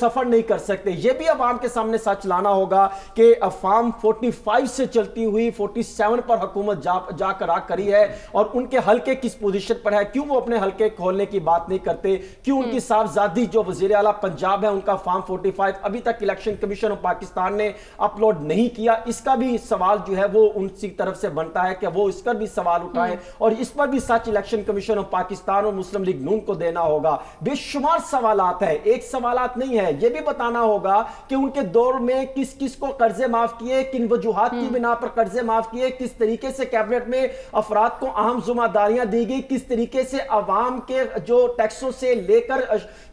سفر نہیں کر سکتے. یہ بھی عوام کے سامنے سچ لانا ہوگا کہ فارم 45 سے چلتی ہوئی 47 پر حکومت جا کر آ کری ہے, اور ان کے حلقے کس پوزیشن پر ہے, کیوں وہ اپنے حلقے کھولنے کی بات نہیں کرتے, کیوں ان کی صاحبزادی جو وزیر اعلیٰ پنجاب ہے ان کا فارم 45 ابھی تک الیکشن کمیشن آف پاکستان نے اپلوڈ نہیں کیا. اس کا بھی سوال جو ہے وہ ان کی طرف سے بنتا ہے کہ وہ اس پر بھی سوال اٹھائیں, اور اس پر بھی سچ الیکشن کمیشن آف پاکستان اور مسلم لیگ نون کو دینا ہوگا. بے شمار سوالات ہیں, ایک سوالات نہیں ہے. یہ بھی بتانا ہوگا کہ ان کے دور میں کس کس کو قرضے معاف کیے, کن وجوہات کی بنا پر قرضے معاف کیے, کس طریقے سے کیبنٹ میں افراد کو اہم ذمہ داریاں دی گئی, کس طریقے سے عوام کے جو ٹیکسوں سے لے کر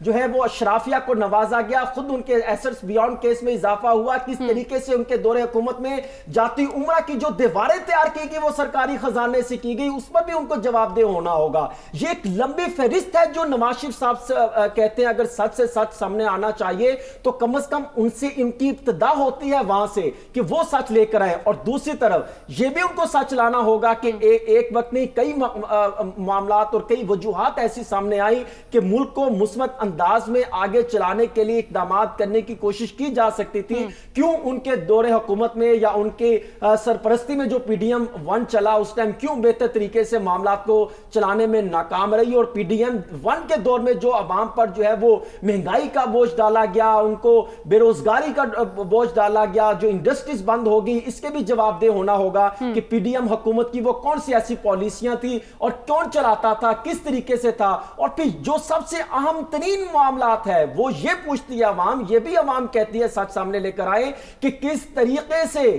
جو ہے وہ اشرافیہ کو نوازا گیا, خود ان کے ایسٹس بیونڈ کیس میں اضافہ ہوا, کس طریقے سے ان کے دور حکومت میں جاتی عمرہ کی جو دیواریں تیار کی گئی وہ سرکاری خزانے سے کی گئی, اس پر بھی ان کو جواب دہ ہونا ہوگا. یہ ایک لمبی فہرست ہے جو نواز شریف صاحب سے کہتے ہیں اگر سچ سے سچ سامنے آنا چاہیے تو کم از کم ان سے ان کی ابتدا ہوتی ہے وہاں سے کہ وہ سچ لے کر آئے. اور دوسری طرف یہ بھی ان کو سچ لانا ہوگا کہ ایک وقت نہیں کئی معاملات اور کئی وجوہات ایسی سامنے آئی کہ ملک کو مثبت انداز میں آگے چلانے کے لیے اقدامات کرنے کی کوشش کی جا سکتی تھی. کیوں ان کے دور حکومت میں یا ان کے سرپرستی میں جو پی ڈی ایم 1 چلا اس ٹائم کیوں بہتر طریقے سے معاملات کو چلانے میں ناکام رہی, اور پی ڈی ایم 1 کے دور میں جو عوام پر جو ہے وہ مہنگائی کا بوجھ ڈالا گیا, ان کو بے روزگاری کا بوجھ ڈالا گیا, جو انڈسٹریز بند ہو گئی, اس کے بھی جواب دہ ہونا ہوگا کہ پی ڈی ایم حکومت کی وہ کون سی ایسی پالیسیاں تھی اور کون چلاتا تھا, کس طریقے سے تھا. اور پھر جو سب سے اہم ترین معاملات ہے وہ یہ پوچھتی ہے عوام, یہ بھی عوام کہتی ہے سچ سامنے لے کر آئے کہ کس طریقے سے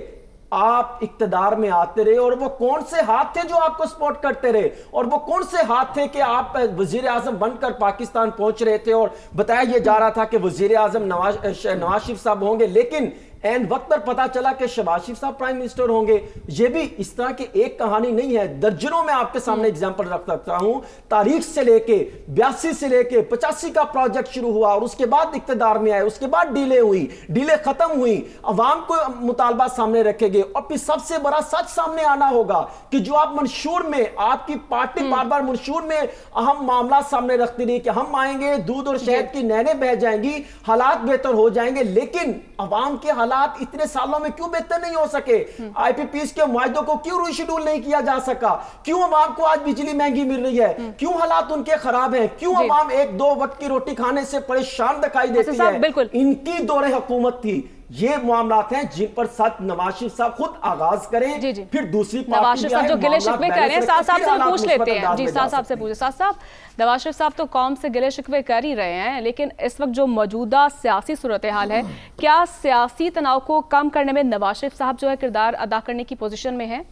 آپ اقتدار میں آتے رہے, اور وہ کون سے ہاتھ تھے جو آپ کو سپورٹ کرتے رہے, اور وہ کون سے ہاتھ تھے کہ آپ وزیر اعظم بن کر پاکستان پہنچ رہے تھے, اور بتایا یہ جا رہا تھا کہ وزیر اعظم نواز شریف صاحب ہوں گے, لیکن این وقت پر پتا چلا کہ شہباز شریف صاحب پرائم منسٹر ہوں گے. یہ بھی اس طرح کی ایک کہانی نہیں ہے, درجنوں میں آپ کے سامنے اگزامپل رکھ سکتا ہوں. تاریخ سے لے کے 82 سے لے کے 85 کا پروجیکٹ شروع ہوا, اور اس کے بعد اقتدار میں آئے, اس کے بعد ڈیلے ہوئی, ڈیلے ختم ہوئی, عوام کو مطالبہ سامنے رکھے گئے. اور پھر سب سے بڑا سچ سامنے آنا ہوگا کہ جو آپ منشور میں, آپ کی پارٹی بار بار منشور میں اہم معاملات سامنے رکھتی رہی کہ ہم آئیں گے, دودھ اور شہد کی نہریں بہہ جائیں گی, حالات بہتر ہو جائیں گے, لیکن عوام کے حالات اتنے سالوں میں کیوں بہتر نہیں ہو سکے, آئی پی پیز کے معاہدوں کو کیوں ری شیڈول نہیں کیا جا سکا, کیوں عوام کو آج بجلی مہنگی مل رہی ہے, کیوں حالات ان کے خراب ہیں, کیوں عوام ایک دو وقت کی روٹی کھانے سے پریشان دکھائی دیتی ہے. ان کی دور حکومت تھی. یہ معاملات ہیں جن پر ساتھ نواز شریف صاحب خود آغاز کریں, پھر دوسری نواز شریف صاحب جو گلے شکوے کر رہے ہیں ساتھ صاحب سے پوچھ لیتے ہیں. جی ساتھ صاحب سے پوچھیں. ساتھ صاحب, نواز شریف صاحب تو قوم سے گلے شکوے کر ہی رہے ہیں, لیکن اس وقت جو موجودہ سیاسی صورتحال ہے, کیا سیاسی تناؤ کو کم کرنے میں نواز شریف صاحب جو ہے کردار ادا کرنے کی پوزیشن میں ہیں؟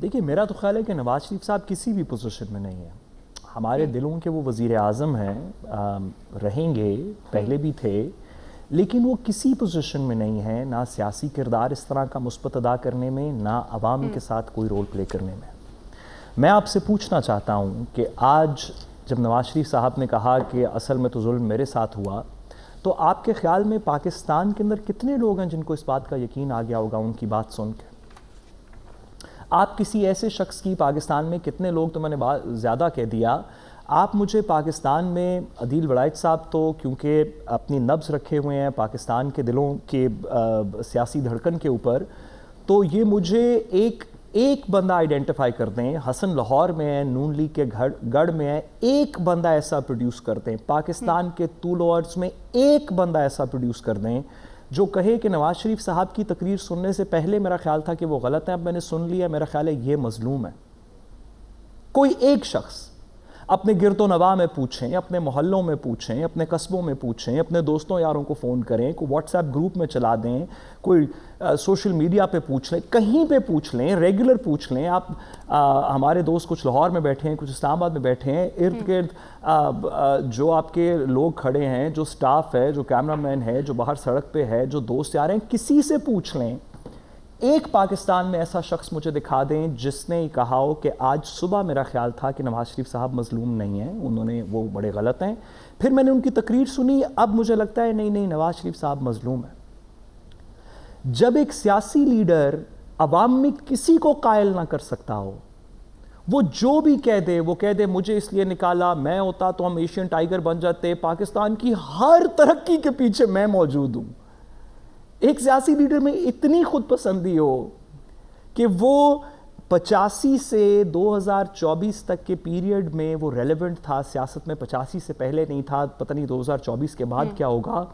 دیکھیے میرا تو خیال ہے کہ نواز شریف صاحب کسی بھی پوزیشن میں نہیں ہے. ہمارے دلوں کے وہ وزیر اعظم ہیں, رہیں گے, پہلے بھی تھے, لیکن وہ کسی پوزیشن میں نہیں ہے, نہ سیاسی کردار اس طرح کا مثبت ادا کرنے میں, نہ عوام کے ساتھ کوئی رول پلے کرنے میں. میں آپ سے پوچھنا چاہتا ہوں کہ آج جب نواز شریف صاحب نے کہا کہ اصل میں تو ظلم میرے ساتھ ہوا, تو آپ کے خیال میں پاکستان کے اندر کتنے لوگ ہیں جن کو اس بات کا یقین آ گیا ہوگا ان کی بات سن کے؟ آپ کسی ایسے شخص کی, پاکستان میں کتنے لوگ, تو میں نے زیادہ کہہ دیا, آپ مجھے پاکستان میں عدیل وڑائچ صاحب تو کیونکہ اپنی نبض رکھے ہوئے ہیں پاکستان کے دلوں کے سیاسی دھڑکن کے اوپر, تو یہ مجھے ایک بندہ آئیڈینٹیفائی کر دیں, حسن لاہور میں ہے, نون لیگ کے گڑھ میں ہے, ایک بندہ ایسا پروڈیوس کر دیں, پاکستان کے طول و عرض میں ایک بندہ ایسا پروڈیوس کر دیں جو کہے کہ نواز شریف صاحب کی تقریر سننے سے پہلے میرا خیال تھا کہ وہ غلط ہے, اب میں نے سن لیا, میرا خیال ہے یہ مظلوم ہے. کوئی ایک شخص اپنے گرد و نواح میں پوچھیں, اپنے محلوں میں پوچھیں, اپنے قصبوں میں پوچھیں, اپنے دوستوں یاروں کو فون کریں, کوئی واٹس ایپ گروپ میں چلا دیں, کوئی سوشل میڈیا پہ پوچھ لیں, کہیں پہ پوچھ لیں, ریگولر پوچھ لیں. آپ ہمارے دوست کچھ لاہور میں بیٹھے ہیں, کچھ اسلام آباد میں بیٹھے ہیں, ارد گرد جو آپ کے لوگ کھڑے ہیں, جو سٹاف ہے, جو کیمرہ مین ہے, جو باہر سڑک پہ ہے, جو دوست آ رہے ہیں, کسی سے پوچھ لیں. ایک پاکستان میں ایسا شخص مجھے دکھا دیں جس نے کہا ہو کہ آج صبح میرا خیال تھا کہ نواز شریف صاحب مظلوم نہیں ہیں, وہ بڑے غلط ہیں, پھر میں نے ان کی تقریر سنی, اب مجھے لگتا ہے نہیں نواز شریف صاحب مظلوم ہیں. جب ایک سیاسی لیڈر عوام میں کسی کو قائل نہ کر سکتا ہو, وہ جو بھی کہہ دے، وہ کہہ دے مجھے اس لیے نکالا، میں ہوتا تو ہم ایشین ٹائیگر بن جاتے، پاکستان کی ہر ترقی کے پیچھے میں موجود ہوں. ایک سیاسی لیڈر میں اتنی خود پسندی ہو کہ وہ 85 سے 2024 تک کے پیریڈ میں وہ ریلیونٹ تھا سیاست میں. 85 سے پہلے نہیں تھا، پتہ نہیں 2024 کے بعد کیا ہوگا.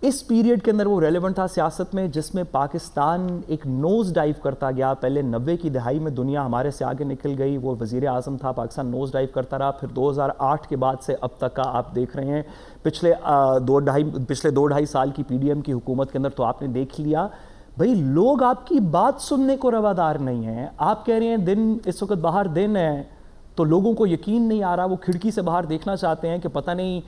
اس پیریڈ کے اندر وہ ریلیونٹ تھا سیاست میں جس میں پاکستان ایک نوز ڈائیو کرتا گیا. پہلے 90 کی دہائی میں دنیا ہمارے سے آگے نکل گئی، وہ وزیر اعظم تھا، پاکستان نوز ڈائیو کرتا رہا. پھر 2008 کے بعد سے اب تک کا آپ دیکھ رہے ہیں پچھلے 2-2.5 سال کی پی ڈی ایم کی حکومت کے اندر تو آپ نے دیکھ لیا بھئی لوگ آپ کی بات سننے کو روادار نہیں ہیں. آپ کہہ رہے ہیں دن اس وقت باہر دن ہے تو لوگوں کو یقین نہیں آ رہا، وہ کھڑکی سے باہر دیکھنا چاہتے ہیں کہ پتہ نہیں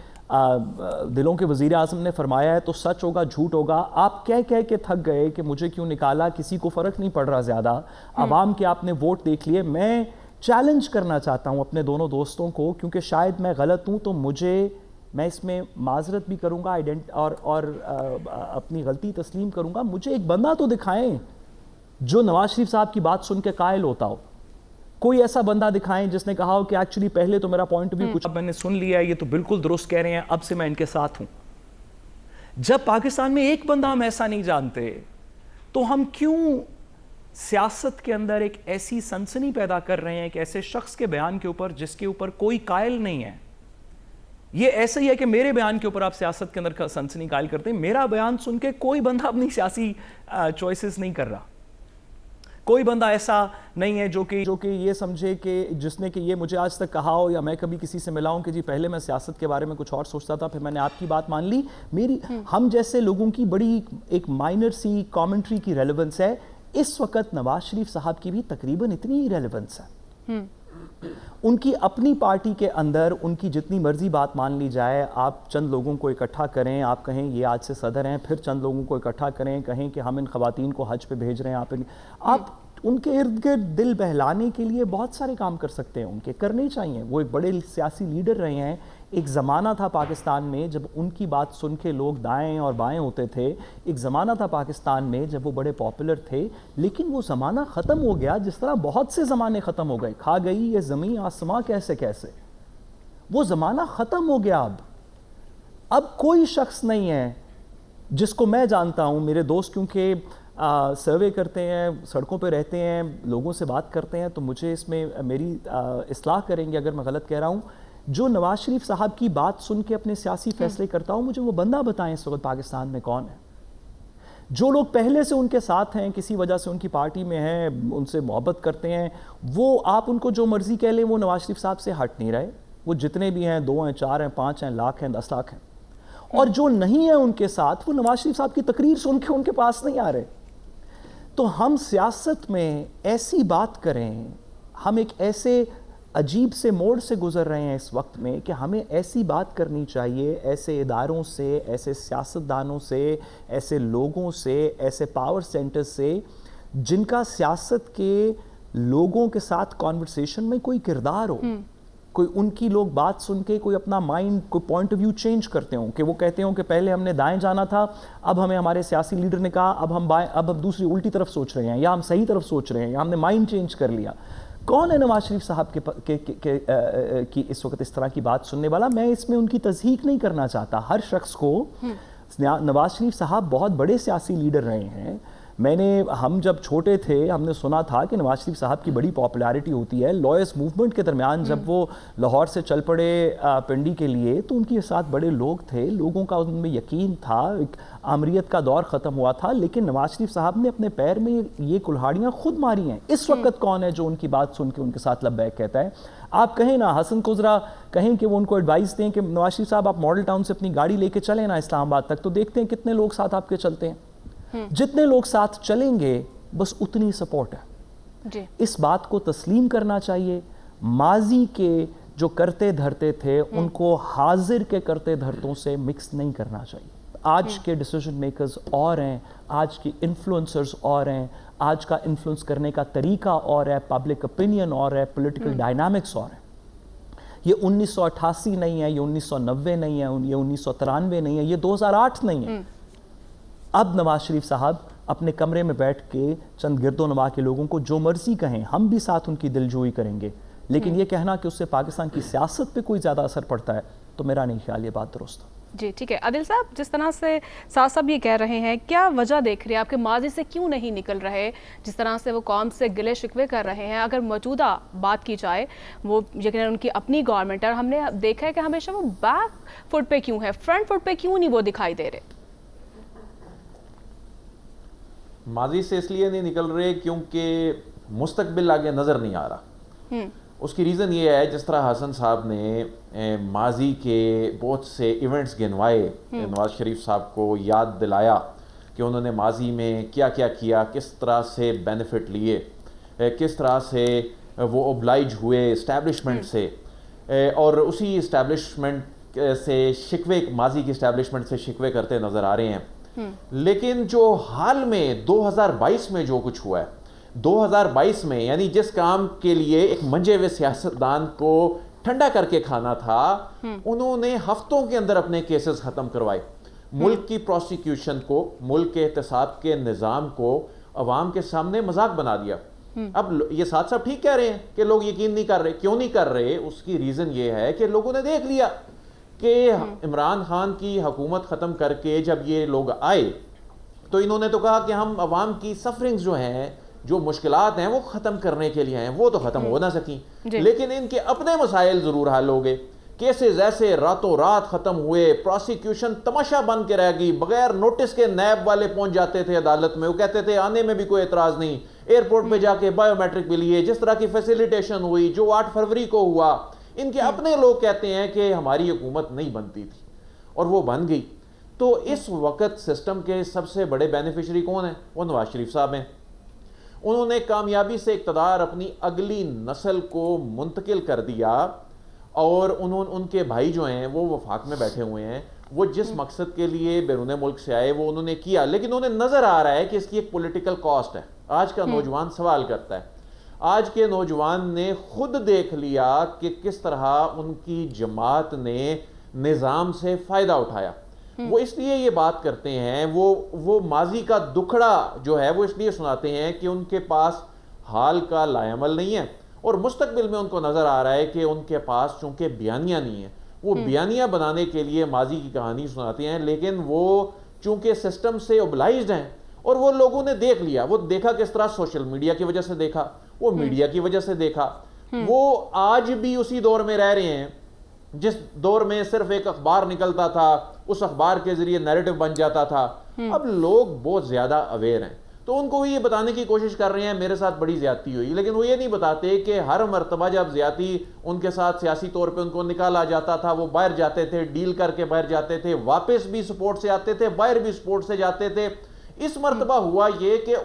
دلوں کے وزیر اعظم نے فرمایا ہے تو سچ ہوگا جھوٹ ہوگا. آپ کہہ کے تھک گئے کہ مجھے کیوں نکالا، کسی کو فرق نہیں پڑ رہا زیادہ. عوام کے آپ نے ووٹ دیکھ لیے. میں چیلنج کرنا چاہتا ہوں اپنے دونوں دوستوں کو، کیونکہ شاید میں غلط ہوں تو میں اس میں معذرت بھی کروں گا اور اپنی غلطی تسلیم کروں گا. مجھے ایک بندہ تو دکھائیں جو نواز شریف صاحب کی بات سن کے قائل ہوتا ہو. کوئی ایسا بندہ دکھائیں جس نے کہا ہو کہ ایکچولی پہلے تو میرا پوائنٹ بھی کچھ میں نے سن لیا ہے، یہ تو بالکل درست کہہ رہے ہیں، اب سے میں ان کے ساتھ ہوں. جب پاکستان میں ایک بندہ ہم ایسا نہیں جانتے تو ہم کیوں سیاست کے اندر ایک ایسی سنسنی پیدا کر رہے ہیں ایک ایسے شخص کے بیان کے اوپر جس کے اوپر کوئی قائل نہیں ہے. یہ ایسا ہی ہے کہ میرے بیان کے اوپر آپ سیاست کے اندر سنسنی قائل کرتے ہیں. میرا بیان سن کے کوئی بندہ اپنی سیاسی چوائسز نہیں کر رہا. کوئی بندہ ایسا نہیں ہے جو کہ یہ سمجھے کہ جس نے کہ یہ مجھے آج تک کہا ہو یا میں کبھی کسی سے ملا ہوں کہ جی پہلے میں سیاست کے بارے میں کچھ اور سوچتا تھا پھر میں نے آپ کی بات مان لی. ہم جیسے لوگوں کی بڑی ایک مائنر سی کامنٹری کی ریلیونس ہے. اس وقت نواز شریف صاحب کی بھی تقریباً اتنی ہی ریلیونس ہے. ان کی اپنی پارٹی کے اندر ان کی جتنی مرضی بات مان لی جائے، آپ چند لوگوں کو اکٹھا کریں، آپ کہیں یہ آج سے صدر ہیں، پھر چند لوگوں کو اکٹھا کریں، کہیں کہ ہم ان خواتین کو حج پہ بھیج رہے ہیں، آپ ان کے ارد گرد دل بہلانے کے لیے بہت سارے کام کر سکتے ہیں، ان کے کرنے چاہیے. وہ ایک بڑے سیاسی لیڈر رہے ہیں. ایک زمانہ تھا پاکستان میں جب ان کی بات سن کے لوگ دائیں اور بائیں ہوتے تھے. ایک زمانہ تھا پاکستان میں جب وہ بڑے پاپولر تھے. لیکن وہ زمانہ ختم ہو گیا جس طرح بہت سے زمانے ختم ہو گئے. کھا گئی یہ زمین آسماں کیسے وہ زمانہ ختم ہو گیا. اب کوئی شخص نہیں ہے جس کو میں جانتا ہوں، میرے دوست کیونکہ سروے کرتے ہیں، سڑکوں پہ رہتے ہیں، لوگوں سے بات کرتے ہیں، تو مجھے اس میں میری اصلاح کریں گے اگر میں غلط کہہ رہا ہوں. جو نواز شریف صاحب کی بات سن کے اپنے سیاسی فیصلے کرتا ہوں، مجھے وہ بندہ بتائیں اس وقت پاکستان میں کون ہے. جو لوگ پہلے سے ان کے ساتھ ہیں، کسی وجہ سے ان کی پارٹی میں ہیں، ان سے محبت کرتے ہیں، وہ آپ ان کو جو مرضی کہہ لیں وہ نواز شریف صاحب سے ہٹ نہیں رہے. وہ جتنے بھی ہیں، 2 ہیں، 4 ہیں، 5 ہیں، لاکھ ہیں، 10 لاکھ ہیں. اور جو نہیں ہیں ان کے ساتھ، وہ نواز شریف صاحب کی تقریر سن کے ان کے پاس نہیں آ رہے. تو ہم سیاست میں ایسی بات کریں، ہم ایک ایسے عجیب سے موڑ سے گزر رہے ہیں اس وقت میں کہ ہمیں ایسی بات کرنی چاہیے ایسے اداروں سے، ایسے سیاستدانوں سے، ایسے لوگوں سے، ایسے پاور سینٹر سے جن کا سیاست کے لوگوں کے ساتھ کانورسیشن میں کوئی کردار ہو. کوئی ان کی لوگ بات سن کے کوئی اپنا مائنڈ، کوئی پوائنٹ آف ویو چینج کرتے ہوں کہ وہ کہتے ہوں کہ پہلے ہم نے دائیں جانا تھا، اب ہمیں ہمارے سیاسی لیڈر نے کہا اب ہم بائیں، اب ہم دوسری الٹی طرف سوچ رہے ہیں، یا ہم صحیح طرف سوچ رہے ہیں، یا ہم نے مائنڈ چینج کر لیا. کون ہے نواز شریف صاحب کی اس وقت اس طرح کی بات سننے والا؟ میں اس میں ان کی تصحیح نہیں کرنا چاہتا. ہر شخص کو، نواز شریف صاحب بہت بڑے سیاسی لیڈر رہے ہیں. ہم جب چھوٹے تھے ہم نے سنا تھا کہ نواز شریف صاحب کی بڑی پاپولیرٹی ہوتی ہے. لائرز موومنٹ کے درمیان جب وہ لاہور سے چل پڑے پنڈی کے لیے تو ان کے ساتھ بڑے لوگ تھے، لوگوں کا ان میں یقین تھا، ایک آمریت کا دور ختم ہوا تھا. لیکن نواز شریف صاحب نے اپنے پیر میں یہ کلہاڑیاں خود ماری ہیں. اس وقت کون ہے جو ان کی بات سن کے ان کے ساتھ لبیک کہتا ہے؟ آپ کہیں نا، حسن کزرا کہیں کہ وہ ان کو ایڈوائز دیں کہ نواز شریف صاحب آپ ماڈل ٹاؤن سے اپنی گاڑی لے کے چلیں نا اسلام آباد تک، تو دیکھتے ہیں کتنے لوگ ساتھ آپ کے چلتے ہیں. جتنے لوگ ساتھ چلیں گے بس اتنی سپورٹ ہے. اس بات کو تسلیم کرنا چاہیے. ماضی کے جو کرتے دھرتے تھے ان کو حاضر کے کرتے دھرتوں سے مکس نہیں کرنا چاہیے. آج کے ڈیسیجن میکرز اور ہیں، آج کی انفلوئنسرز اور ہیں، آج کا انفلوئنس کرنے کا طریقہ اور ہے، پبلک اپینین اور ہے، پولیٹیکل ڈائنامکس اور ہے. یہ 1988 نہیں ہے، یہ 1990 نہیں ہے، یہ 1993 نہیں ہے، یہ 2008 نہیں ہے. اب نواز شریف صاحب اپنے کمرے میں بیٹھ کے چند گرد و نواح کے لوگوں کو جو مرضی کہیں، ہم بھی ساتھ ان کی دلجوئی کریں گے، لیکن یہ کہنا کہ اس سے پاکستان کی سیاست پہ کوئی زیادہ اثر پڑتا ہے تو میرا نہیں خیال یہ بات درست ہے۔ جی ٹھیک ہے، عادل صاحب جس طرح سے سعد صاحب یہ کہہ رہے ہیں، کیا وجہ دیکھ رہے ہیں آپ کے ماضی سے کیوں نہیں نکل رہے؟ جس طرح سے وہ قوم سے گلے شکوے کر رہے ہیں، اگر موجودہ بات کی جائے وہ یقیناً ان کی اپنی گورنمنٹ ہے، اور ہم نے دیکھا ہے کہ ہمیشہ وہ بیک فٹ پہ کیوں ہے، فرنٹ فٹ پہ کیوں نہیں وہ دکھائی دے رہے؟ ماضی سے اس لیے نہیں نکل رہے کیونکہ مستقبل آگے نظر نہیں آ رہا۔ اس کی ریزن یہ ہے، جس طرح حسن صاحب نے ماضی کے بہت سے ایونٹس گنوائے، نواز شریف صاحب کو یاد دلایا کہ انہوں نے ماضی میں کیا کیا کیا، کس طرح سے بینیفٹ لیے، کس طرح سے وہ اوبلائج ہوئے اسٹیبلشمنٹ سے، اور اسی اسٹیبلشمنٹ سے شکوے، ماضی کی اسٹیبلشمنٹ سے شکوے کرتے نظر آ رہے ہیں۔ لیکن جو حال میں 2022 میں جو کچھ ہوا ہے، 2022 میں یعنی جس کام کے لیے ایک منجے ہوئے سیاستدان کو ٹھنڈا کر کے کھانا تھا، انہوں نے ہفتوں کے اندر اپنے کیسز ختم کروائے، ملک کی پروسیکیوشن کو، ملک کے احتساب کے نظام کو عوام کے سامنے مذاق بنا دیا۔ اب یہ ساتھ صاحب ٹھیک کہہ رہے ہیں کہ لوگ یقین نہیں کر رہے، کیوں نہیں کر رہے؟ اس کی ریزن یہ ہے کہ لوگوں نے دیکھ لیا کہ عمران خان کی حکومت ختم کر کے جب یہ لوگ آئے تو انہوں نے تو کہا کہ ہم عوام کی سفرنگز جو ہیں، جو مشکلات ہیں وہ ختم کرنے کے لیے ہیں، وہ تو ختم ہو نہ سکیں، لیکن ان کے اپنے مسائل ضرور حل ہو گئے۔ کیسز ایسے راتوں رات ختم ہوئے، پروسیکیوشن تماشا بن کے رہ گئی، بغیر نوٹس کے نیب والے پہنچ جاتے تھے عدالت میں، وہ کہتے تھے آنے میں بھی کوئی اعتراض نہیں، ایئرپورٹ پہ جا کے بائیو میٹرک بھی لیے، جس طرح کی فیسیلیٹیشن ہوئی جو 8 فروری کو ہوا، ان کے اپنے لوگ کہتے ہیں کہ ہماری حکومت نہیں بنتی تھی اور وہ بن گئی۔ تو اس وقت سسٹم کے سب سے بڑے بینیفیشری کون ہیں؟ وہ نواز شریف صاحب ہیں۔ انہوں نے کامیابی سے اقتدار اپنی اگلی نسل کو منتقل کر دیا، اور ان کے بھائی جو ہیں وہ وفاق میں بیٹھے ہوئے ہیں، وہ جس مقصد کے لیے بیرون ملک سے آئے وہ انہوں نے کیا، لیکن انہیں نظر آ رہا ہے کہ اس کی ایک پولیٹیکل کاسٹ ہے۔ آج کا نوجوان سوال کرتا ہے، آج کے نوجوان نے خود دیکھ لیا کہ کس طرح ان کی جماعت نے نظام سے فائدہ اٹھایا۔ وہ اس لیے یہ بات کرتے ہیں، وہ ماضی کا دکھڑا جو ہے وہ اس لیے سناتے ہیں کہ ان کے پاس حال کا لائے عمل نہیں ہے، اور مستقبل میں ان کو نظر آ رہا ہے کہ ان کے پاس چونکہ بیانیہ نہیں ہے، وہ بیانیہ بنانے کے لیے ماضی کی کہانی سناتے ہیں، لیکن وہ چونکہ سسٹم سے اوبلائزڈ ہیں، اور وہ لوگوں نے دیکھ لیا، وہ دیکھا کس طرح، سوشل میڈیا کی وجہ سے دیکھا، وہ میڈیا کی وجہ سے دیکھا، وہ آج بھی اسی دور میں رہ رہے ہیں جس دور میں صرف ایک اخبار نکلتا تھا، اس اخبار کے ذریعے نیریٹو بن جاتا تھا۔ اب لوگ بہت زیادہ اویئر ہیں، تو ان کو یہ بتانے کی کوشش کر رہے ہیں میرے ساتھ بڑی زیادتی ہوئی، لیکن وہ یہ نہیں بتاتے کہ ہر مرتبہ جب زیادتی ان کے ساتھ سیاسی طور پہ ان کو نکالا جاتا تھا، وہ باہر جاتے تھے، ڈیل کر کے باہر جاتے تھے، واپس بھی سپورٹ سے آتے تھے، باہر بھی سپورٹ سے جاتے تھے۔ اس مرتبہ ہوا یہ کہ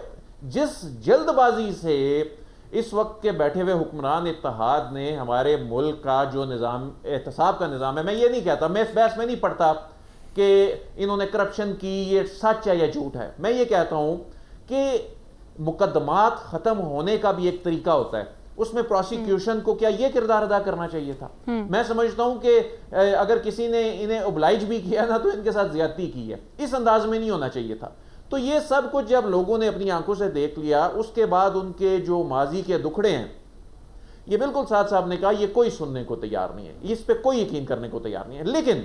جس جلد بازی سے اس وقت کے بیٹھے ہوئے حکمران اتحاد نے ہمارے ملک کا جو نظام، احتساب کا نظام ہے، میں یہ نہیں کہتا، میں اس بحث میں نہیں پڑھتا کہ انہوں نے کرپشن کی، یہ سچ ہے یا جھوٹ ہے، میں یہ کہتا ہوں کہ مقدمات ختم ہونے کا بھی ایک طریقہ ہوتا ہے، اس میں پروسیکیوشن کو کیا یہ کردار ادا کرنا چاہیے تھا؟ میں سمجھتا ہوں کہ اگر کسی نے انہیں اوبلائج بھی کیا نا تو ان کے ساتھ زیادتی کی ہے، اس انداز میں نہیں ہونا چاہیے تھا۔ تو یہ سب کچھ جب لوگوں نے اپنی آنکھوں سے دیکھ لیا، اس کے بعد ان کے جو ماضی کے دکھڑے ہیں، یہ بالکل سعد صاحب نے کہا یہ کوئی سننے کو تیار نہیں ہے، اس پہ کوئی یقین کرنے کو تیار نہیں ہے، لیکن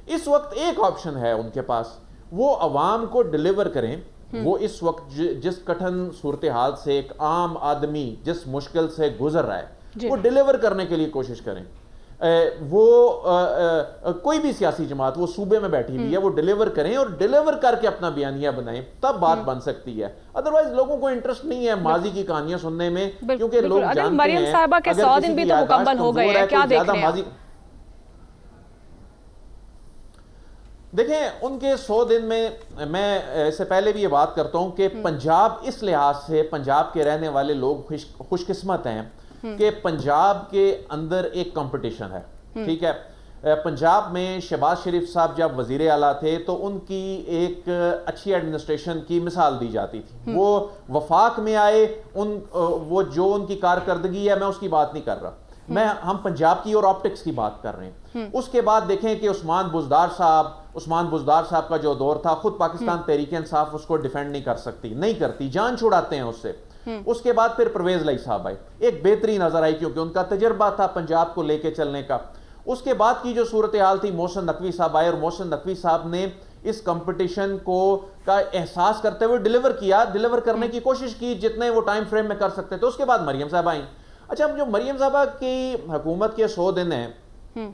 اس وقت ایک آپشن ہے ان کے پاس، وہ عوام کو ڈیلیور کریں۔ وہ اس وقت جس کٹھن صورتحال سے ایک عام آدمی جس مشکل سے گزر رہا ہے، وہ ڈیلیور کرنے کے لیے کوشش کریں۔ وہ کوئی بھی سیاسی جماعت وہ صوبے میں بیٹھی ہوئی ہے، وہ ڈیلیور کریں اور ڈیلیور کر کے اپنا بیانیہ بنائیں، تب بات بن سکتی ہے۔ ادروائز لوگوں کو انٹرسٹ نہیں ہے ماضی کی کہانیاں سننے میں، کیونکہ لوگ جانتے ہیں مریم صاحبہ کے 100 دن بھی تو مکمل ہو گئے ہیں، کیا دیکھ رہے ہیں؟ دیکھیں ان کے 100 دن میں اس سے پہلے بھی یہ بات کرتا ہوں کہ پنجاب اس لحاظ سے، پنجاب کے رہنے والے لوگ خوش قسمت ہیں کہ پنجاب کے اندر ایک کمپٹیشن ہے، ٹھیک ہے۔ پنجاب میں شہباز شریف صاحب جب وزیر اعلیٰ تھے تو ان کی ایک اچھی ایڈمنسٹریشن کی مثال دی جاتی تھی، وہ وفاق میں آئے، وہ جو ان کی کارکردگی ہے میں اس کی بات نہیں کر رہا، ہم پنجاب کی اور آپٹکس کی بات کر رہے ہیں۔ اس کے بعد دیکھیں کہ عثمان بزدار صاحب عثمان بزدار صاحب کا جو دور تھا، خود پاکستان تحریک انصاف اس کو ڈیفینڈ نہیں کر سکتی، نہیں کرتی، جان چھڑاتے ہیں اس سے. اس کے بعد پھر پرویز لائی صاحب آئے، ایک بہتری نظر آئی کیونکہ ان کا تجربہ تھا پنجاب کو لے کے چلنے کا. اس کے بعد کی جو صورتحال تھی، محسن نقوی صاحب آئے اور محسن نقوی صاحب نے اس کمپٹیشن کا احساس کرتے ہوئے ڈیلیور کرنے کی کوشش کی جتنے وہ ٹائم فریم میں کر سکتے تھے. اس کے بعد مریم صاحب آئیں. اچھا، جو مریم صاحبہ کی حکومت کے 100 دن ہیں،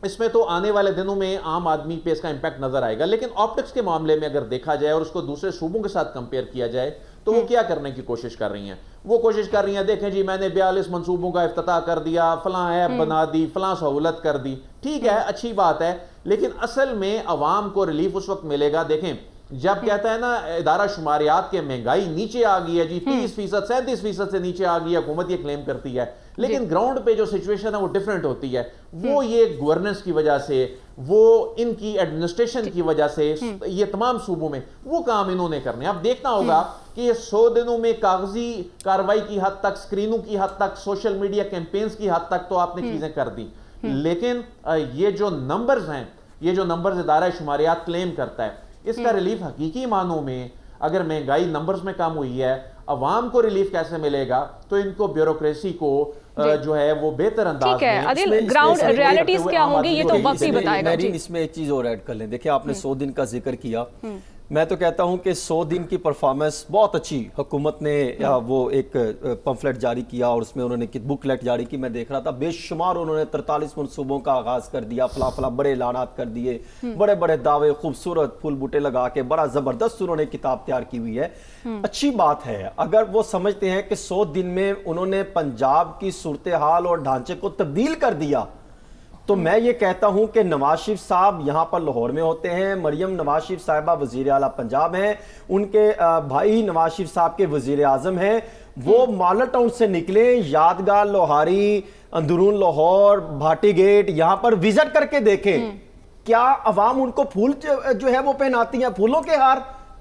اس میں تو آنے والے دنوں میں عام آدمی پہ اس کا امپیکٹ نظر آئے گا، لیکن آپٹکس کے معاملے میں اگر دیکھا جائے اور اس کو دوسرے صوبوں کے ساتھ کمپیئر کیا جائے تو وہ کیا کرنے کی کوشش کر رہی ہیں؟ وہ کوشش کر رہی ہیں، دیکھیں جی میں نے 42 منصوبوں کا افتتاح کر دیا، فلاں ایپ بنا دی، فلاں سہولت کر دی. ٹھیک ہے، اچھی بات ہے، لیکن اصل میں عوام کو ریلیف اس وقت ملے گا. دیکھیں جب کہتا ہے نا ادارہ شماریات کے مہنگائی نیچے آ گئی ہے جی، 30%، 37% سے نیچے آ گئی ہے، حکومت یہ کلیم کرتی ہے، لیکن گراؤنڈ پہ جو سچویشن ہے وہ ڈیفرنٹ ہوتی ہے. وہ یہ گورننس کی وجہ سے، وہ ان کی ایڈمنسٹریشن کی وجہ سے، یہ تمام صوبوں میں وہ کام انہوں نے کرنے. اب دیکھنا ہوگا کہ یہ 100 دنوں میں کاغذی کارروائی کی حد تک، اسکرینوں کی حد تک، سوشل میڈیا کیمپینز کی حد تک تو آپ نے چیزیں کر دی، لیکن یہ جو نمبرز ہیں، یہ جو نمبرز ادارہ شماریات کلیم کرتا ہے، اس کا ریلیف حقیقی معنوں میں اگر مہنگائی نمبرز میں کم ہوئی ہے، عوام کو ریلیف کیسے ملے گا؟ تو ان کو بیوروکریسی کو جو ہے وہ بہتر انداز میں عادل، گراؤنڈ ریالٹیز کیا ہوں گی یہ تو وقت ہی بتائے گا. اس میں ایک چیز اور ایڈ کر لیں. دیکھیں آپ نے 100 دن کا ذکر کیا، میں تو کہتا ہوں کہ 100 دن کی پرفارمنس بہت اچھی. حکومت نے وہ ایک پمفلٹ جاری کیا اور اس میں انہوں نے بکلیٹ جاری کی، میں دیکھ رہا تھا، بے شمار انہوں نے 43 منصوبوں کا آغاز کر دیا، فلا بڑے اعلانات کر دیے، بڑے بڑے دعوے، خوبصورت پھول بوٹے لگا کے بڑا زبردست انہوں نے کتاب تیار کی ہوئی ہے. اچھی بات ہے اگر وہ سمجھتے ہیں کہ 100 دن میں انہوں نے پنجاب کی صورتحال اور ڈھانچے کو تبدیل کر دیا، تو میں یہ کہتا ہوں کہ نواز شریف صاحب یہاں پر لاہور میں ہوتے ہیں، مریم نواز شریف صاحبہ وزیر اعلیٰ پنجاب ہیں، ان کے بھائی نواز شریف صاحب کے وزیر اعظم ہیں، وہ ماڈل ٹاؤن سے نکلیں، یادگار لوہاری، اندرون لاہور، بھاٹی گیٹ، یہاں پر وزٹ کر کے دیکھیں کیا عوام ان کو پھول جو ہے وہ پہناتی ہیں، پھولوں کے ہار.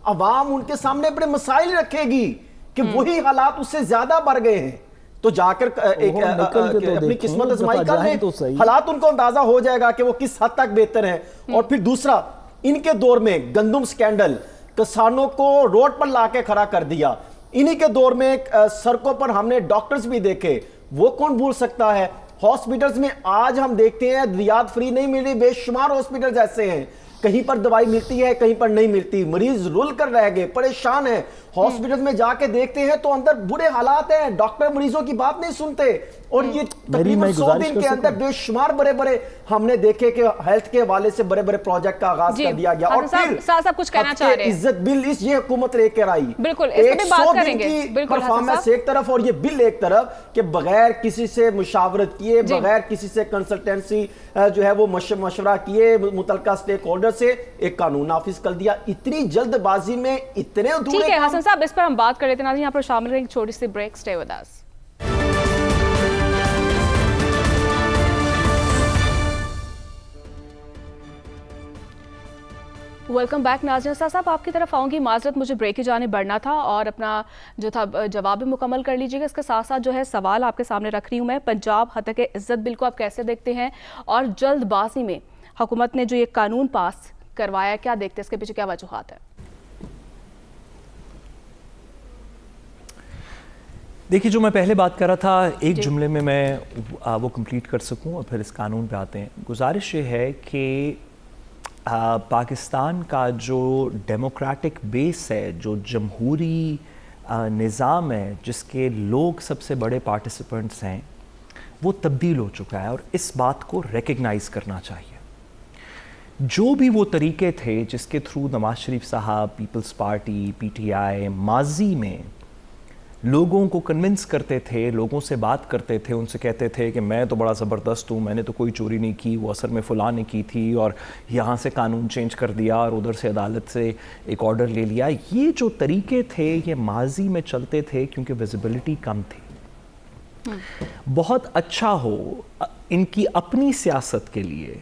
عوام ان کے سامنے بڑے مسائل رکھے گی کہ وہی حالات اس سے زیادہ بڑھ گئے ہیں، تو جا کر اپنی قسمت آزمائی کر لیں، حالات ان کو اندازہ ہو جائے گا کہ وہ کس حد تک بہتر ہیں. اور پھر دوسرا، ان کے دور میں گندم سکینڈل کسانوں کو روڈ پر لا کے کھڑا کر دیا، انہی کے دور میں سڑکوں پر ہم نے ڈاکٹرز بھی دیکھے، وہ کون بھول سکتا ہے. ہاسپٹلز میں آج ہم دیکھتے ہیں ادویات فری نہیں مل رہی، بے شمار ہاسپٹلز ایسے ہیں کہیں پر دوائی ملتی ہے کہیں پر نہیں ملتی، مریض رول کر رہ گئے، پریشان ہیں. ہاسپٹل میں جا کے دیکھتے ہیں تو اندر برے حالات ہیں، ڈاکٹر مریضوں کی بات نہیں سنتے. اور یہ تقریباً 100 دن کے اندر بے شمار بڑے ہم نے دیکھے کہ ہیلتھ کے حوالے سے بڑے پروجیکٹ کا آغاز کر دیا گیا. اور پھر کچھ کہنا چاہ رہے ہیں، عزت بل یہ حکومت لے کر آئی، بالکل اس پہ بھی بات کریں گے. بالکل پرفارمنس ایک طرف اور یہ بل ایک طرف، کہ بغیر کسی سے مشاورت کیے، بغیر کسی سے کنسلٹنسی جو ہے وہ مشورہ کیے متعلقہ سٹیک ہولڈر سے ایک قانون نافذ کر دیا. اتنی جلد بازی میں اتنے ادھورے. ٹھیک ہے حسن صاحب، اس پر ہم بات کر رہے تھے. ناظرین یہاں پر شامل رہیں، چھوٹی سی بریک، سٹے ود اس. ویلکم بیک ناظرین. صاحب آپ کی طرف آؤں گی، معذرت مجھے بریک کی جانب بڑھنا تھا اور اپنا جو تھا جواب بھی مکمل کر لیجیے گا. اس کے ساتھ ساتھ جو ہے سوال آپ کے سامنے رکھ رہی ہوں میں، پنجاب ہتک عزت بل کو آپ کیسے دیکھتے ہیں، اور جلد بازی میں حکومت نے جو یہ قانون پاس کروایا کیا دیکھتے ہیں، اس کے پیچھے کیا وجوہات ہیں؟ دیکھیے، جو میں پہلے بات کر رہا تھا ایک جملے میں وہ کمپلیٹ کر سکوں اور پھر اس قانون پہ آتے ہیں. گزارش یہ ہے کہ پاکستان کا جو ڈیموکریٹک بیس ہے، جو جمہوری نظام ہے، جس کے لوگ سب سے بڑے پارٹیسپنٹس ہیں، وہ تبدیل ہو چکا ہے اور اس بات کو ریکگنائز کرنا چاہیے. جو بھی وہ طریقے تھے جس کے تھرو نواز شریف صاحب، پیپلز پارٹی، پی ٹی آئی ماضی میں لوگوں کو کنونس کرتے تھے، لوگوں سے بات کرتے تھے، ان سے کہتے تھے کہ میں تو بڑا زبردست ہوں، میں نے تو کوئی چوری نہیں کی، وہ اثر میں فلاں نے کی تھی اور یہاں سے قانون چینج کر دیا اور ادھر سے عدالت سے ایک آرڈر لے لیا. یہ جو طریقے تھے یہ ماضی میں چلتے تھے کیونکہ ویزیبلٹی کم تھی. بہت اچھا ہو ان کی اپنی سیاست کے لیے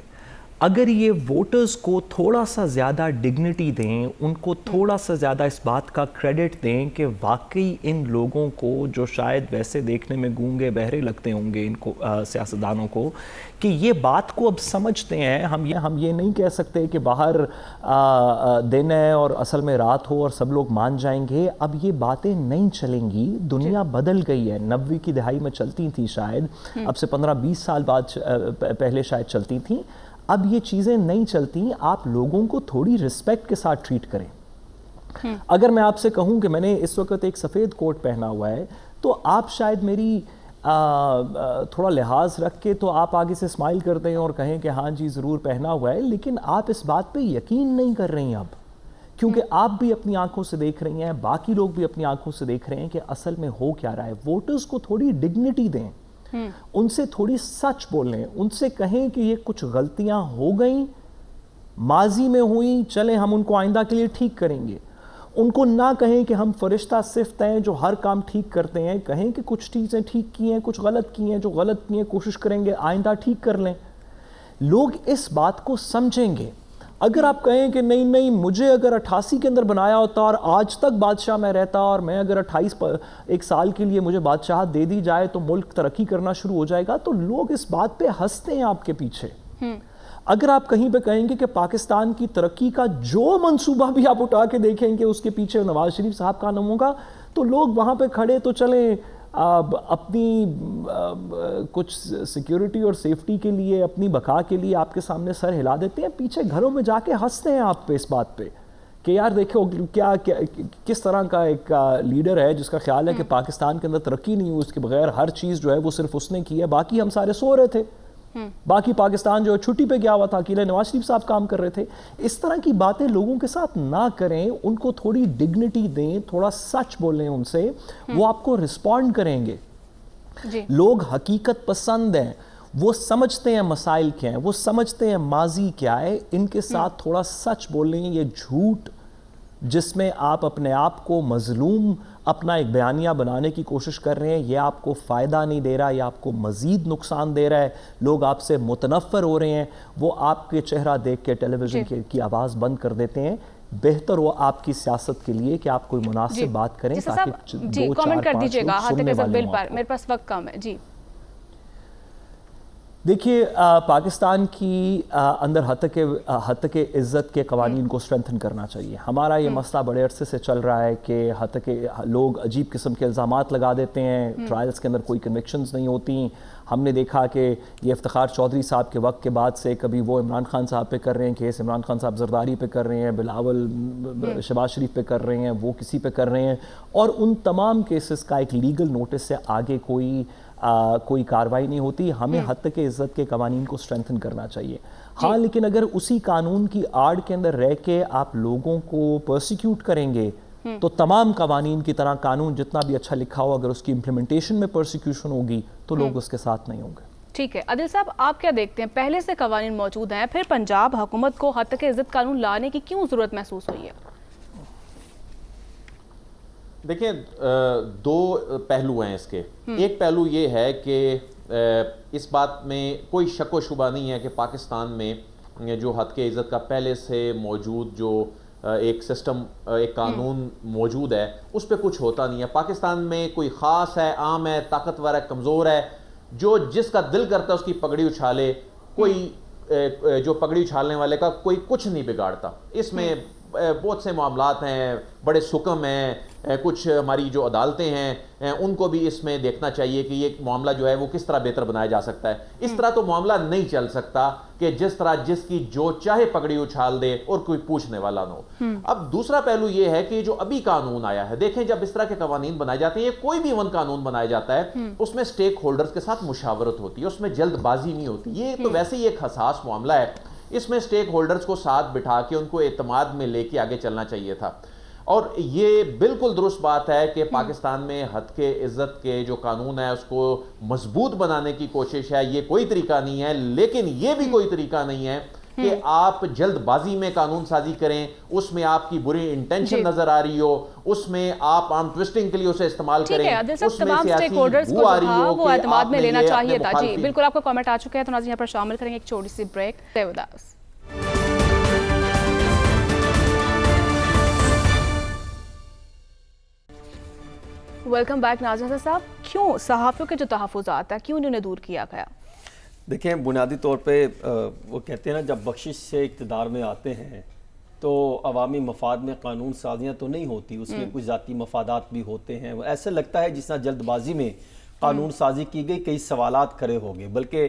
اگر یہ ووٹرز کو تھوڑا سا زیادہ ڈگنیٹی دیں، ان کو تھوڑا سا زیادہ اس بات کا کریڈٹ دیں کہ واقعی ان لوگوں کو جو شاید ویسے دیکھنے میں گونگے بہرے لگتے ہوں گے ان کو سیاستدانوں کو، کہ یہ بات کو اب سمجھتے ہیں. ہم یہ نہیں کہہ سکتے کہ باہر دن ہے اور اصل میں رات ہو اور سب لوگ مان جائیں گے. اب یہ باتیں نہیں چلیں گی. دنیا بدل گئی ہے. 90 کی دہائی میں چلتی تھیں شاید، اب سے 15-20 سال بعد پہلے شاید چلتی تھیں. اب یہ چیزیں نہیں چلتی. آپ لوگوں کو تھوڑی رسپیکٹ کے ساتھ ٹریٹ کریں. اگر میں آپ سے کہوں کہ میں نے اس وقت ایک سفید کوٹ پہنا ہوا ہے تو آپ شاید میری تھوڑا لحاظ رکھ کے تو آپ آگے سے اسمائل کر دیں اور کہیں کہ ہاں جی ضرور پہنا ہوا ہے، لیکن آپ اس بات پہ یقین نہیں کر رہی ہیں اب، کیونکہ آپ بھی اپنی آنکھوں سے دیکھ رہی ہیں، باقی لوگ بھی اپنی آنکھوں سے دیکھ رہے ہیں کہ اصل میں ہو کیا رہا ہے. ووٹرز کو تھوڑی ڈگنیٹی دیں، ان سے تھوڑی سچ بولیں، ان سے کہیں کہ یہ کچھ غلطیاں ہو گئیں، ماضی میں ہوئیں، چلیں ہم ان کو آئندہ کے لیے ٹھیک کریں گے. ان کو نہ کہیں کہ ہم فرشتہ صفت ہیں جو ہر کام ٹھیک کرتے ہیں. کہیں کہ کچھ چیزیں ٹھیک کی ہیں، کچھ غلط کی ہیں، جو غلط کی ہیں کوشش کریں گے آئندہ ٹھیک کر لیں. لوگ اس بات کو سمجھیں گے. اگر آپ کہیں کہ نہیں مجھے اگر 88 کے اندر بنایا ہوتا اور آج تک بادشاہ میں رہتا اور میں اگر 28 سال کے لیے مجھے بادشاہت دے دی جائے تو ملک ترقی کرنا شروع ہو جائے گا، تو لوگ اس بات پہ ہنستے ہیں آپ کے پیچھے. اگر آپ کہیں پہ کہیں گے کہ پاکستان کی ترقی کا جو منصوبہ بھی آپ اٹھا کے دیکھیں گے اس کے پیچھے نواز شریف صاحب کا نام ہوگا، تو لوگ وہاں پہ کھڑے تو چلیں اپنی کچھ سیکیورٹی اور سیفٹی کے لیے، اپنی بقا کے لیے آپ کے سامنے سر ہلا دیتے ہیں. پیچھے گھروں میں جا کے ہنستے ہیں آپ پہ اس بات پہ کہ یار دیکھو کیا کس طرح کا ایک لیڈر ہے جس کا خیال ہے کہ پاکستان کے اندر ترقی نہیں ہوئی، اس کے بغیر ہر چیز جو ہے وہ صرف اس نے کی ہے، باقی ہم سارے سو رہے تھے، باقی پاکستان جو چھٹی پہ گیا ہوا تھا، اکیلے نواز شریف صاحب کام کر رہے تھے. اس طرح کی باتیں لوگوں کے ساتھ نہ کریں. ان کو تھوڑی ڈگنیٹی دیں، تھوڑا سچ بولیں ان سے، وہ آپ کو رسپونڈ کریں گے. لوگ حقیقت پسند ہیں، وہ سمجھتے ہیں مسائل کیا ہیں، وہ سمجھتے ہیں ماضی کیا ہے. ان کے ساتھ تھوڑا سچ بولیں. یہ جھوٹ جس میں آپ اپنے آپ کو مظلوم اپنا ایک بیانیہ بنانے کی کوشش کر رہے ہیں، یہ آپ کو فائدہ نہیں دے رہا، یہ آپ کو مزید نقصان دے رہا ہے. لوگ آپ سے متنفر ہو رہے ہیں، وہ آپ کے چہرہ دیکھ کے ٹیلی ویژن کی آواز بند کر دیتے ہیں. بہتر ہو آپ کی سیاست کے لیے کہ آپ کوئی مناسب بات کریں تاکہ 2-4-5 لوگ سننے والے ہوں. میرے پاس وقت کم ہے. جی دیکھیے، پاکستان کی اندر حتک عزت کے قوانین کو اسٹرینتھن کرنا چاہیے. ہمارا یہ مسئلہ بڑے عرصے سے چل رہا ہے کہ لوگ عجیب قسم کے الزامات لگا دیتے ہیں، ٹرائلز کے اندر کوئی کنوکشنز نہیں ہوتی. ہم نے دیکھا کہ یہ افتخار چودھری صاحب کے وقت کے بعد سے کبھی وہ عمران خان صاحب پہ کر رہے ہیں کیس، عمران خان صاحب زرداری پہ کر رہے ہیں، بلاول شہباز شریف پہ کر رہے ہیں، وہ کسی پہ کر رہے ہیں، اور ان تمام کیسز کا ایک لیگل نوٹس سے آگے کوئی کاروائی نہیں ہوتی. ہمیں حد تک عزت کے قوانین کو اسٹرینتھن کرنا چاہیے. ہاں، لیکن اگر اسی قانون کی آڑ کے اندر رہ کے آپ لوگوں کو پرسیکیوٹ کریں گے تو تمام قوانین کی طرح قانون جتنا بھی اچھا لکھا ہو، اگر اس کی امپلیمنٹیشن میں پرسیکیوشن ہوگی تو لوگ اس کے ساتھ نہیں ہوں گے. ٹھیک ہے عادل صاحب، آپ کیا دیکھتے ہیں؟ پہلے سے قوانین موجود ہیں، پھر پنجاب حکومت کو حد تک عزت قانون لانے کی کیوں ضرورت محسوس ہوئی ہے؟ دیکھیں، دو پہلو ہیں اس کے. ایک پہلو یہ ہے کہ اس بات میں کوئی شک و شبہ نہیں ہے کہ پاکستان میں جو حد کے عزت کا پہلے سے موجود جو ایک سسٹم، ایک قانون موجود ہے، اس پہ کچھ ہوتا نہیں ہے. پاکستان میں کوئی خاص ہے، عام ہے، طاقتور ہے، کمزور ہے، جو جس کا دل کرتا ہے اس کی پگڑی اچھالے. کوئی جو پگڑی اچھالنے والے کا کوئی کچھ نہیں بگاڑتا. اس میں بہت سے معاملات ہیں، بڑے سکم ہیں. کچھ ہماری جو عدالتیں ہیں ان کو بھی اس میں دیکھنا چاہیے کہ یہ معاملہ جو ہے وہ کس طرح بہتر بنایا جا سکتا ہے. اس طرح تو معاملہ نہیں چل سکتا کہ جس طرح جس کی جو چاہے پگڑی اچھال دے اور کوئی پوچھنے والا نہ ہو. اب دوسرا پہلو یہ ہے کہ جو ابھی قانون آیا ہے، دیکھیں جب اس طرح کے قوانین بنائے جاتے ہیں، کوئی بھی قانون بنایا جاتا ہے، اس میں سٹیک ہولڈرز کے ساتھ مشاورت ہوتی ہے، اس میں جلد بازی نہیں ہوتی. یہ تو ویسے ہی ایک حساس معاملہ ہے. اس میں سٹیک ہولڈرز کو ساتھ بٹھا کے ان کو اعتماد میں لے کے آگے چلنا چاہیے تھا. اور یہ بالکل درست بات ہے کہ پاکستان میں حد کے عزت کے جو قانون ہے اس کو مضبوط بنانے کی کوشش ہے. یہ کوئی طریقہ نہیں ہے، لیکن یہ بھی کوئی طریقہ نہیں ہے کہ آپ جلد بازی میں قانون سازی کریں، اس میں آپ کی بری انٹینشن نظر آ رہی ہو، اس میں آپ آرم ٹوسٹنگ کے لیے اسے استعمال کریں، اس میں سیاسی بو آ رہی ہو وہ کہ اعتماد آپ میں نے لینا یہ چاہیے اپنے تھا. جی مخالفین بالکل آپ کا کامنٹ آ چکا ہے تو ناظرین یہاں پر شامل کریں گے ایک چھوٹی سی break. Stay with us. Welcome back. ناظرین صاحب، کیوں صحافیوں کے جو تحفظات ہیں کیوں انہیں دور کیا گیا؟ دیکھیں بنیادی طور پہ وہ کہتے ہیں نا جب بخشش سے اقتدار میں آتے ہیں تو عوامی مفاد میں قانون سازیاں تو نہیں ہوتی، اس میں کچھ ذاتی مفادات بھی ہوتے ہیں. ایسا لگتا ہے جس طرح جلد بازی میں قانون سازی کی گئی، کئی سوالات کھڑے ہو گئے. بلکہ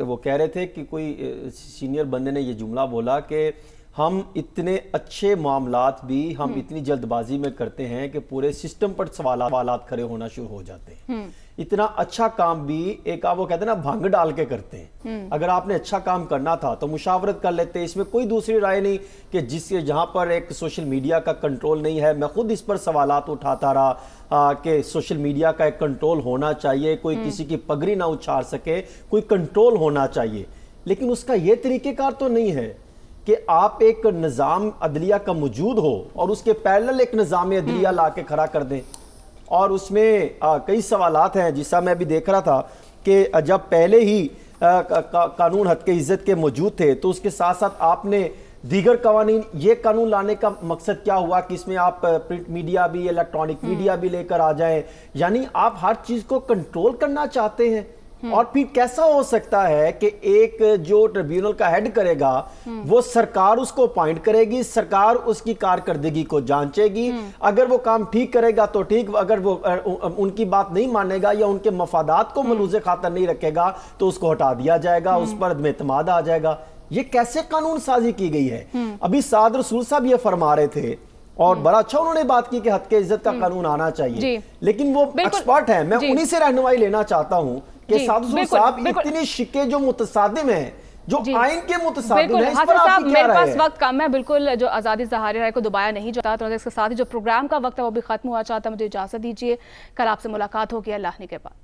وہ کہہ رہے تھے کہ کوئی سینئر بندے نے یہ جملہ بولا کہ ہم اتنے اچھے معاملات بھی ہم اتنی جلد بازی میں کرتے ہیں کہ پورے سسٹم پر سوالات کھڑے ہونا شروع ہو جاتے ہیں. اتنا اچھا کام بھی ایک آپ وہ کہتے ہیں نا بھنگ ڈال کے کرتے ہیں. اگر آپ نے اچھا کام کرنا تھا تو مشاورت کر لیتے، اس میں کوئی دوسری رائے نہیں کہ جہاں پر ایک سوشل میڈیا کا کنٹرول نہیں ہے. میں خود اس پر سوالات اٹھاتا رہا کہ سوشل میڈیا کا ایک کنٹرول ہونا چاہیے، کوئی کسی کی پگڑی نہ اچھال سکے، کوئی کنٹرول ہونا چاہیے. لیکن اس کا یہ طریقہ کار تو نہیں ہے کہ آپ ایک نظام عدلیہ کا موجود ہو اور اس کے پیرلل ایک نظام عدلیہ لا کے کھڑا کر دیں. اور اس میں کئی سوالات ہیں جیسا میں بھی دیکھ رہا تھا کہ جب پہلے ہی قانون حد کے عزت کے موجود تھے تو اس کے ساتھ ساتھ آپ نے دیگر قوانین، یہ قانون لانے کا مقصد کیا ہوا کہ اس میں آپ پرنٹ میڈیا بھی الیکٹرانک میڈیا بھی لے کر آ جائیں، یعنی آپ ہر چیز کو کنٹرول کرنا چاہتے ہیں. اور پھر کیسا ہو سکتا ہے کہ ایک جو ٹریبیونل کا ہیڈ کرے گا وہ سرکار اس کو اپائنٹ کرے گی، سرکار اس کی کارکردگی کو جانچے گی، اگر وہ کام ٹھیک کرے گا تو ٹھیک، اگر وہ ان کی بات نہیں مانے گا یا ان کے مفادات کو ملوث خاطر نہیں رکھے گا تو اس کو ہٹا دیا جائے گا، اس پر عدم اعتماد آ جائے گا. یہ کیسے قانون سازی کی گئی ہے؟ ابھی سعد رسول صاحب یہ فرما رہے تھے اور بڑا اچھا انہوں نے بات کی کہ حد کے عزت کا قانون آنا چاہیے، لیکن وہ ایکسپرٹ ہیں، میں انہی سے رہنمائی لینا چاہتا ہوں کہ سعد رسول صاحب اتنی شکے جو متصادم ہیں، جو آئین کے متصادم ہیں، اس پر آپ کی کیا رائے ہے؟ میرے پاس وقت کم ہے، بالکل جو آزادی ظاہر رائے کو دبایا نہیں جاتا، تو اس کے ساتھ ہی جو پروگرام کا وقت ہے وہ بھی ختم ہوا چاہتا ہے. مجھے اجازت دیجیے، کل آپ سے ملاقات ہوگی. اللہ نے کے بعد.